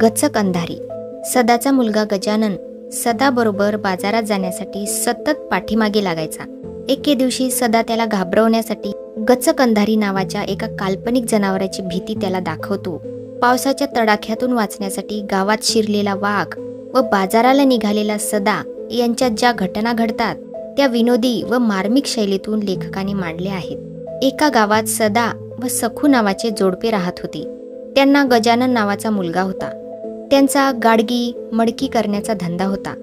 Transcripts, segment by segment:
गचक अंधारी. सदाचा मुलगा गजानन सदाबरोबर बाजारात जाण्यासाठी सतत पाठीमागे लागायचा. एके दिवशी सदा त्याला घाबरवण्यासाठी गचक अंधारी नावाच्या एका काल्पनिक जनावराची भीती त्याला दाखवतो. पावसाच्या तडाख्यातून वाचण्यासाठी गावात शिरलेला वाघ व बाजाराला निघालेला सदा यांच्यात ज्या घटना घडतात त्या विनोदी व मार्मिक शैलीतून लेखकाने मांडले आहेत. एका गावात सदा व सखू नावाचे जोडपे राहत होते. त्यांना गजानन नावाचा मुलगा होता. त्यांचा गाडगी मडकी करण्याचा धंदा होता.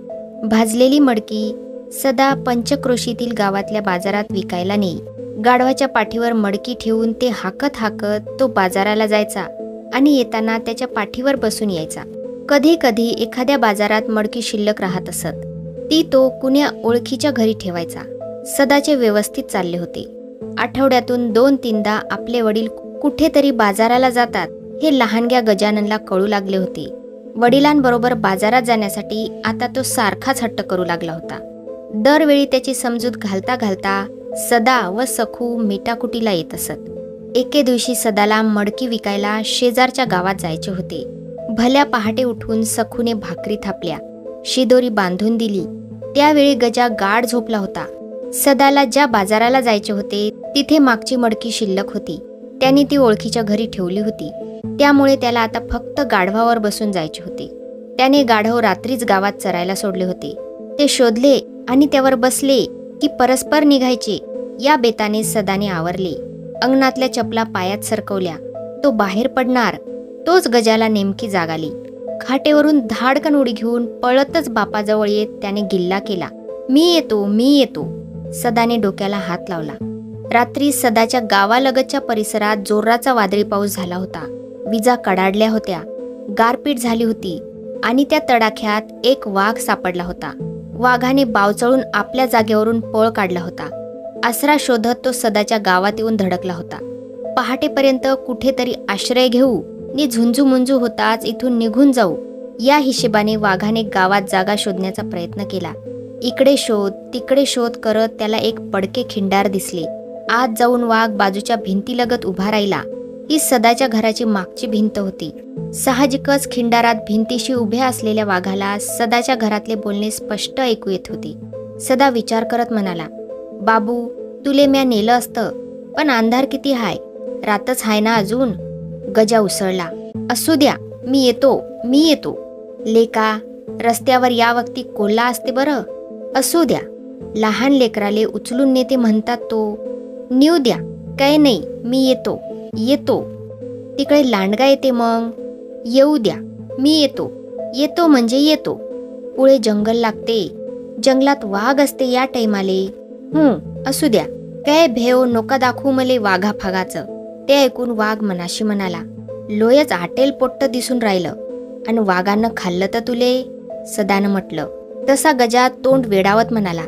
भाजलेली मडकी सदा पंचक्रोशीतील गावातल्या बाजारात विकायला नेई. गाढवाच्या पाठीवर मडकी ठेवून ते हाकत हाकत तो बाजाराला जायचा आणि येताना त्याच्या पाठीवर बसून यायचा. कधी कधी एखाद्या बाजारात मडकी शिल्लक राहत असत. ती तो कुण्या ओळखीच्या घरी ठेवायचा. सदाचे व्यवस्थित चालले होते. आठवड्यातून 2-3दा आपले वडील कुठेतरी बाजाराला जातात हे लहानग्या गजाननला कळू लागले होते. वडिलांबरोबर बाजारात जाण्यासाठी आता तो सारखाच हट्ट करू लागला होता. दरवेळी त्याची समजूत घालता घालता सदा व सखू मेटाकुटीला येत असत. एके दिवशी सदाला मडकी विकायला शेजारच्या गावात जायचे होते. भल्या पहाटे उठून सखूने भाकरी थापल्या, शिदोरी बांधून दिली. त्यावेळी गजा गाढ झोपला होता. सदाला ज्या बाजाराला जायचे होते तिथे मागची मडकी शिल्लक होती. त्याने ती ओळखीच्या घरी ठेवली होती. त्यामुळे त्याला आता फक्त गाढवावर बसून जायचे होते. त्याने गाढव रात्रीच गावात चरायला सोडले होते. ते शोधले आणि त्यावर बसले की परस्पर निघायचे. या बेताने सदाने आवरले. अंगणातल्या चपला पायात सरकवल्या. तो बाहेर पडणार तोच गजाला नेमकी जाग आली. खाटेवरून धाडकन उडी घेऊन पळतच बापाजवळ येत त्याने गिल्ला केला, मी येतो मी येतो. सदाने डोक्याला हात लावला. रात्री सदाच्या गावालगतच्या परिसरात जोराचा वादळी पाऊस झाला होता. विजा कडाडल्या होत्या. गारपीट झाली होती आणि त्या तडाख्यात एक वाघ सापडला होता. वाघाने बावचळून आपल्या जागेवरून पळ काढला होता. आसरा शोधत तो सदाच्या गावात येऊन धडकला होता. पहाटेपर्यंत कुठेतरी आश्रय घेऊ नि झुंजूमुंजू होताच इथून निघून जाऊ या हिशेबाने वाघाने गावात जागा शोधण्याचा प्रयत्न केला. इकडे शोध तिकडे शोध करत त्याला एक पडके खिंडार दिसले. आत जाऊन वाघ बाजूच्या भिंतीलगत उभा राहिला. ही सदाच्या घराची मागची भिंत होती. साहजिकच खिंडारात भिंतीशी उभ्या असलेल्या वाघाला सदाच्या घरातले बोलणे स्पष्ट ऐकू येत होते. सदा विचार करत म्हणाला, बाबू तुले म्या नेलं असतं, पण अंधार किती हाय, रातच हाय ना अजून. गजा उसळला, असू द्या, मी येतो मी येतो. लेका रस्त्यावर या वक्ती कोल्हा असते बरं. असू द्या, लहान लेकराले उचलून नेते म्हणतात तो. नेऊ द्या, काय नाही, मी येतो येतो. तिकडे लांडगा येते मग. येऊ द्या, मी येतो येतो म्हणजे येतो. पुढे जंगल लागते, जंगलात वाघ असते या टाईमाले. असू द्या, काय भेव नोका दाखवू मले वाघा फागाचं. ते ऐकून वाघ मनाशी म्हणाला, लोयच आटेल पोट्ट दिसून राहिलं आणि वाघानं खाल्लं तर तुले. सदानं म्हटलं. तसा गजा तोंड वेडावत म्हणाला,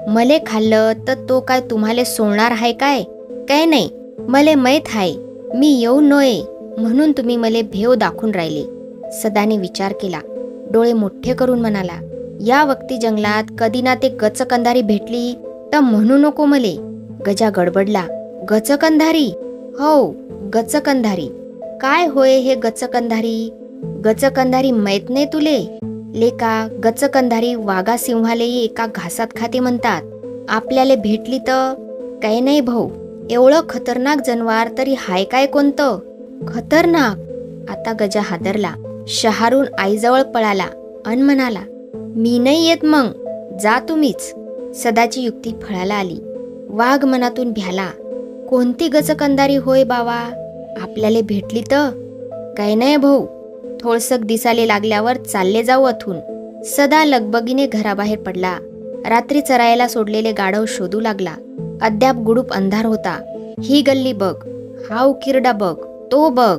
मले खाल्लं तर तो काय तुम्हाला सोडणार हाय काय. काय नाही, मले मैत हाय, मी येऊ नये म्हणून तुम्ही मले भेव दाखवून राहिले. सदाने विचार केला. डोळे मोठे करून म्हणाला, या वक्ती जंगलात कधी ना ते गचकंधारी भेटली तर म्हणू नको मले. गजा गडबडला, गचकंधारी? हो, गचकंधारी. काय होय हे गचकंधारी? गचकंधारी मैत नाही तुले? लेका गचकंधारी वाघा सिंहालेही एका घासात खाते म्हणतात. आपल्याला भेटली तर? काही नाही भाऊ, एवढं खतरनाक जनावर तरी हाय काय कोणतं? खतरनाक? आता गजा हादरला. शहारून आईजवळ पळाला अन म्हणाला, मी नाही येत मग, जा तुम्हीच. सदाची युक्ती फळाला आली. वाघ मनातून भ्याला, कोणती गचकंधारी होय बावा, आपल्याला भेटली तर? काही नाही भाऊ, थोडसक दिसाले लागल्यावर चालले जाऊ अथून. सदा लगबगीने घराबाहेर पडला. रात्री चरायला सोडलेले गाढव शोधू लागला. अद्याप गुडूप अंधार होता. ही गल्ली बघ, हा उकिरडा बघ, तो बघ,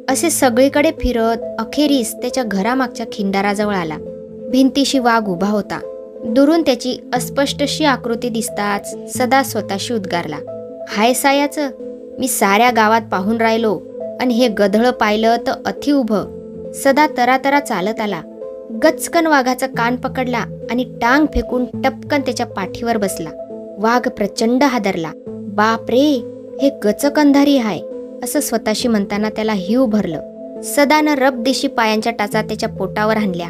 असे सगळीकडे फिरत अखेरीस त्याच्या घरामागच्या खिंडाराजवळ आला. भिंतीशी वाघ उभा होता. दुरून त्याची अस्पष्टशी आकृती दिसताच सदा स्वतःशी उद्गारला, हाय सायाचं, मी साऱ्या गावात पाहून राहिलो आणि हे गधळ पाहिलं तर अति उभं. सदा तरातरा चालत आला. गचकन वाघाचा कान पकडला आणि टांग फेकून टपकन त्याच्या पाठीवर बसला. वाघ प्रचंड हादरला. बाप रे, हे गचकंधारी हाय असं स्वतःशी म्हणताना त्याला हिव भरलं. सदानं रबदेशी पायांच्या टाचा त्याच्या पोटावर हाणल्या.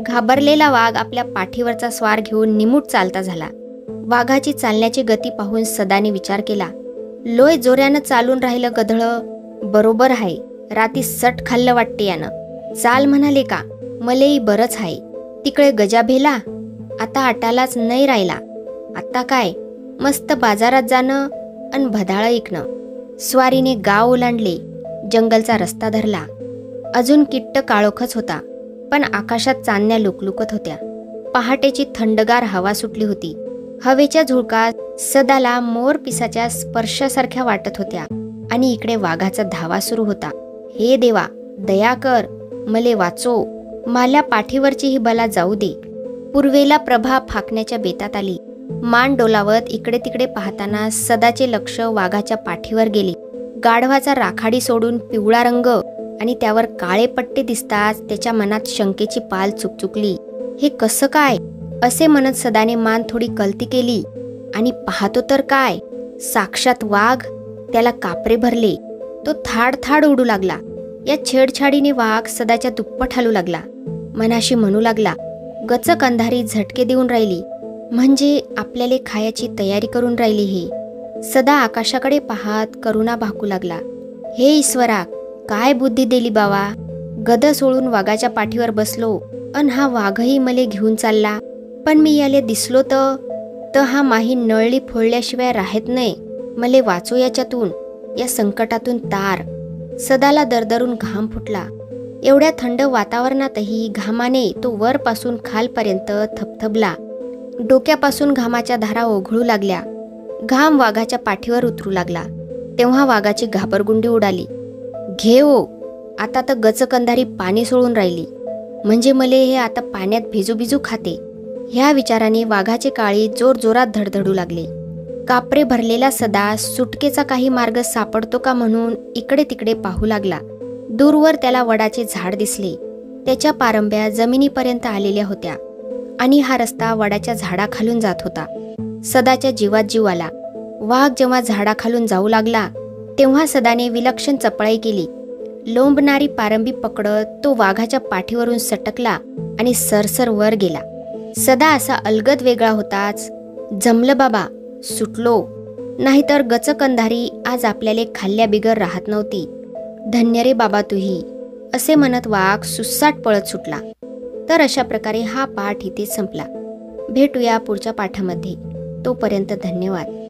घाबरलेला वाघ आपल्या पाठीवरचा स्वार घेऊन निमूट चालता झाला. वाघाची चालण्याची गती पाहून सदाने विचार केला, लोय जोऱ्यानं चालून राहिलं गधळ. बरोबर आहे, राती सट खाल्लं वाटते यानं. चाल म्हणाले का, मलेही बरंच आहे. तिकडे गजा भेला, आता आटालाच नाही राहिला. आता काय, मस्त बाजारात जाणं अन भदाळं ऐकणं. स्वारीने गाव ओलांडले, जंगलचा रस्ता धरला. अजून किट्ट काळोखच होता, पण आकाशात चांदण्या लुकलुकत होत्या. पहाटेची थंडगार हवा सुटली होती. हवेच्या झुळकात सदाला मोर पिसाच्या स्पर्शासारख्या वाटत होत्या. आणि इकडे वाघाचा धावा सुरू होता. हे देवा, दया कर, मले वाचो. माल्या पाठीवरची ही बला जाऊ दे. पूर्वेला प्रभा फाकण्याच्या बेतात आली. मान डोलावत इकडे तिकडे पाहताना सदाचे लक्ष वाघाच्या पाठीवर गेले. गाढवाचा राखाडी सोडून पिवळा रंग आणि त्यावर काळे पट्टे दिसताच त्याच्या मनात शंकेची पाल चुकचुकली. हे कसं काय, असे म्हणत सदाने मान थोडी कलती केली आणि पाहतो तर काय, साक्षात वाघ. त्याला कापरे भरले. तो थाड थाड उडू लागला. या छेडछाडीने वाघ सदाच्या दुप्पट हालू लागला. मनाशी म्हणू लागला, गचक अंधारी झटके देऊन राहिली, म्हणजे आपल्याला खायाची तयारी करून राहिली. हे सदा आकाशाकडे पाहत करुणा भाकू लागला. हे ईश्वरा, काय बुद्धी दिली बावा. गद सोडून वाघाच्या पाठीवर बसलो अन हा वाघही मले घेऊन चालला. पण मी याले दिसलो तर हा माही नळली फोडल्याशिवाय राहत नाही. मले वाचो याच्यातून, या संकटातून तार. सदाला दरदरून घाम फुटला. एवढ्या थंड वातावरणातही घामाने तो वरपासून खालपर्यंत थपथपला. डोक्यापासून घामाच्या धारा ओघळू लागल्या. घाम वाघाच्या पाठीवर उतरू लागला. तेव्हा वाघाची घाबरगुंडी उडाली. घे ओ, आता तर गचकंधारी पाणी सोडून राहिली, म्हणजे मले हे आता पाण्यात भिजू भिजू खाते. ह्या विचाराने वाघाचे काळी जोरजोरात धडधडू लागले. कापरे भरलेला सदा सुटकेचा काही मार्ग सापडतो का म्हणून इकडे तिकडे पाहू लागला. दूरवर त्याला वडाचे झाड दिसले. त्याच्या पारंब्या जमिनीपर्यंत आलेल्या होत्या आणि हा रस्ता वडाच्या झाडाखालून जात होता. सदाच्या जीवात जीव आला. वाघ जेव्हा झाडाखालून जाऊ लागला तेव्हा सदाने विलक्षण चपळाई केली. लोंबणारी पारंबी पकडत तो वाघाच्या पाठीवरून सटकला आणि सरसर वर गेला. सदा असा अलगद वेगळा होताच. जमलं बाबा, सुटलो, नाहीतर गचकंधारी आज आपल्याला खाल्ल्या बिगर राहत नव्हती. धन्य रे बाबा तुही, असे म्हणत वाघ सुसाट पळत सुटला. तर अशा प्रकारे हा पाठ इथे संपला. भेटूया पुढच्या पाठामध्ये. तोपर्यंत धन्यवाद.